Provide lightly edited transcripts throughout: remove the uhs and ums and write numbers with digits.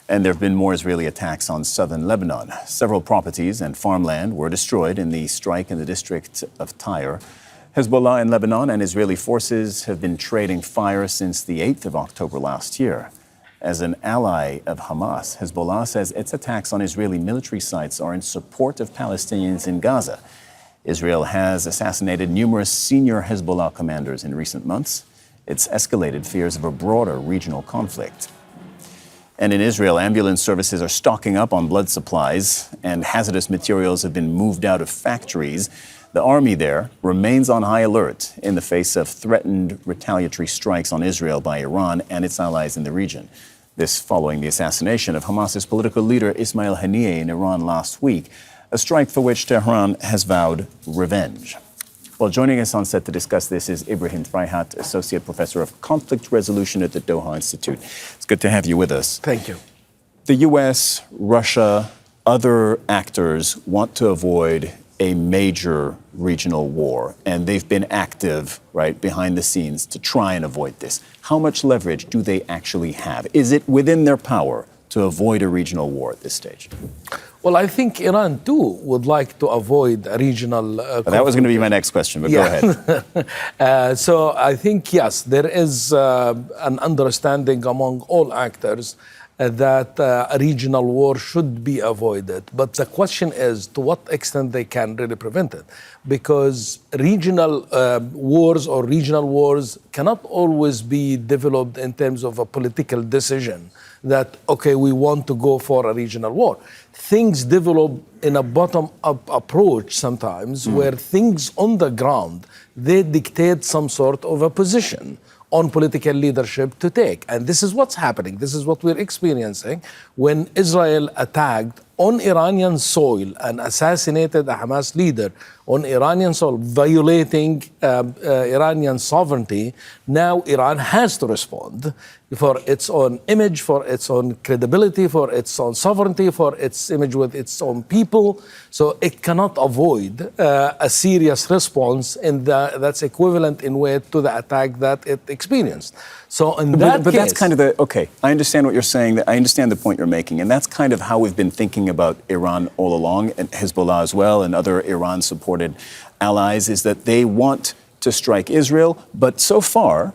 And there have been more Israeli attacks on southern Lebanon. Several properties and farmland were destroyed in the strike in the district of Tyre. Hezbollah in Lebanon and Israeli forces have been trading fire since the 8th of October last year. As an ally of Hamas, Hezbollah says its attacks on Israeli military sites are in support of Palestinians in Gaza. Israel has assassinated numerous senior Hezbollah commanders in recent months. It's escalated fears of a broader regional conflict. And in Israel, ambulance services are stocking up on blood supplies, and hazardous materials have been moved out of factories. The army there remains on high alert in the face of threatened retaliatory strikes on Israel by Iran and its allies in the region. This following the assassination of Hamas's political leader Ismail Haniyeh in Iran last week, a strike for which Tehran has vowed revenge. Well, joining us on set to discuss this is Ibrahim Freihat, Associate Professor of Conflict Resolution at the Doha Institute. It's good to have you with us. Thank you. The U.S., Russia, other actors want to avoid a major regional war, and they've been active, right, behind the scenes to try and avoid this. How much leverage do they actually have? Is it within their power to avoid a regional war at this stage? Well, I think Iran, too, would like to avoid a regional conflict. That was going to be my next question, but go ahead. So I think, yes, there is an understanding among all actors that a regional war should be avoided. But the question is to what extent they can really prevent it. Because regional wars cannot always be developed in terms of a political decision that, okay, we want to go for a regional war. Things develop in a bottom-up approach sometimes where things on the ground, they dictate some sort of a position on political leadership to take. And this is what's happening. This is what we're experiencing when Israel attacked on Iranian soil and assassinated a Hamas leader on Iranian soil, violating Iranian sovereignty. Now Iran has to respond for its own image, for its own credibility, for its own sovereignty, for its image with its own people. So it cannot avoid a serious response that's equivalent in weight to the attack that it experienced. So in that but case, that's kind of the, okay, I understand what you're saying. I understand the point you're making. And that's kind of how we've been thinking about Iran all along, and Hezbollah as well, and other Iran-supported allies, is that they want to strike Israel. But so far,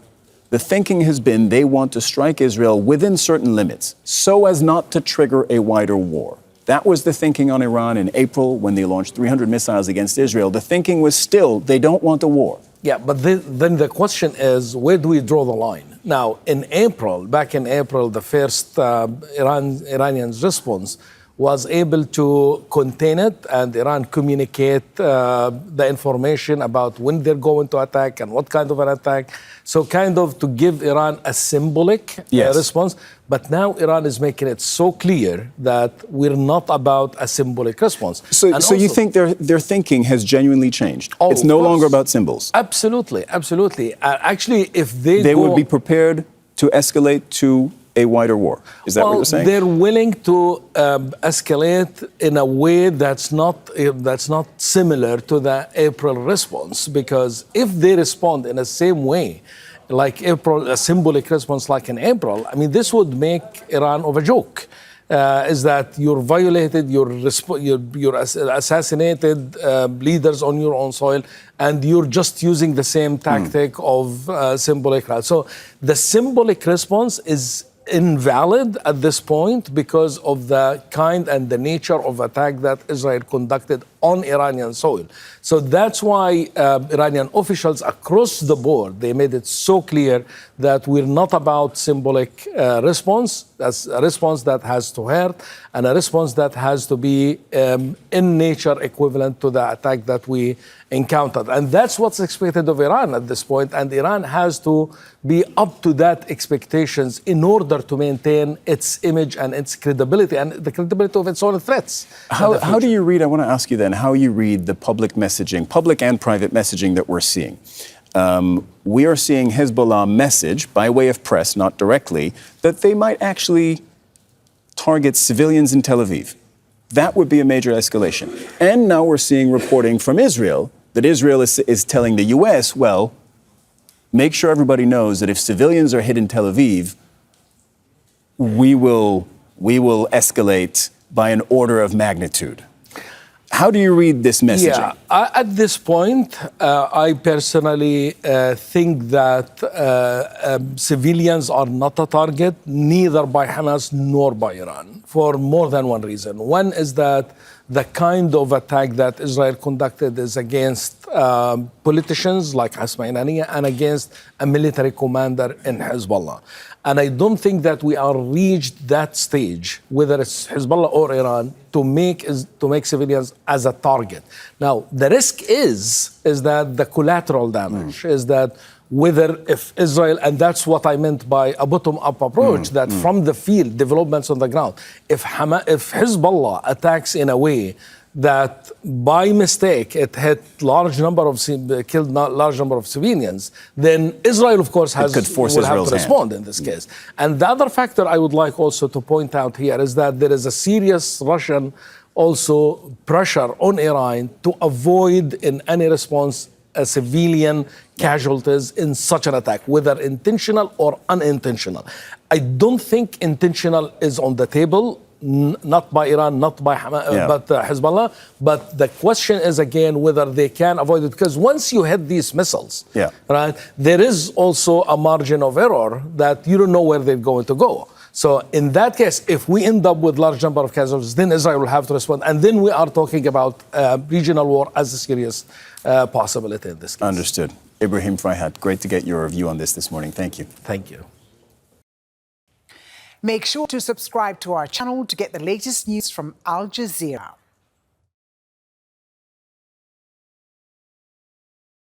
the thinking has been they want to strike Israel within certain limits so as not to trigger a wider war. That was the thinking on Iran in April when they launched 300 missiles against Israel. The thinking was still they don't want a war. Yeah, but then the question is, where do we draw the line? Now, back in April, the first Iranians' response was able to contain it, and Iran communicate the information about when they're going to attack and what kind of an attack. So kind of to give Iran a symbolic response. But now Iran is making it so clear that we're not about a symbolic response. So you think their thinking has genuinely changed? Oh, it's no longer about symbols? Absolutely, absolutely. Actually, if they would be prepared to escalate to a wider war. Is that what you're saying? They're willing to escalate in a way that's not similar to the April response, because if they respond in the same way, like April, a symbolic response like in April, I mean, this would make Iran of a joke. Is that you're violated, you're assassinated leaders on your own soil, and you're just using the same tactic of symbolic. So the symbolic response is invalid at this point because of the kind and the nature of attack that Israel conducted on Iranian soil. So that's why Iranian officials across the board, they made it so clear that we're not about symbolic response. That's a response that has to hurt and a response that has to be in nature equivalent to the attack that we encountered. And that's what's expected of Iran at this point. And Iran has to be up to that expectations in order to maintain its image and its credibility and the credibility of its own threats. How do you read, I want to ask you then, how you read the public messaging, public and private messaging that we're seeing? We are seeing Hezbollah message by way of press, not directly, that they might actually target civilians in Tel Aviv. That would be a major escalation. And now we're seeing reporting from Israel that Israel is telling the U.S., well, make sure everybody knows that if civilians are hit in Tel Aviv, we will we will escalate by an order of magnitude. How do you read this messaging? At this point, I personally think that civilians are not a target, neither by Hamas nor by Iran, for more than one reason. One is that the kind of attack that Israel conducted is against politicians like Ismail Haniyeh and against a military commander in Hezbollah. And I don't think that we are reached that stage, whether it's Hezbollah or Iran, to make civilians as a target. Now, the risk is that the collateral damage is that whether if Israel, and that's what I meant by a bottom-up approach, that from the field, developments on the ground, if Hezbollah attacks in a way that by mistake it hit killed large number of civilians, then Israel, of course, will have to respond in this case. And the other factor I would like also to point out here is that there is a serious Russian also pressure on Iran to avoid in any response civilian casualties in such an attack, whether intentional or unintentional. I don't think intentional is on the table, not by Iran, not by Hamas, but Hezbollah. But the question is again whether they can avoid it, because once you hit these missiles, right, there is also a margin of error that you don't know where they're going to go. So in that case, if we end up with large number of casualties, then Israel will have to respond. And then we are talking about regional war as a serious possibility in this case. Understood. Ibrahim Farhat, great to get your review on this morning. Thank you. Thank you. Make sure to subscribe to our channel to get the latest news from Al Jazeera.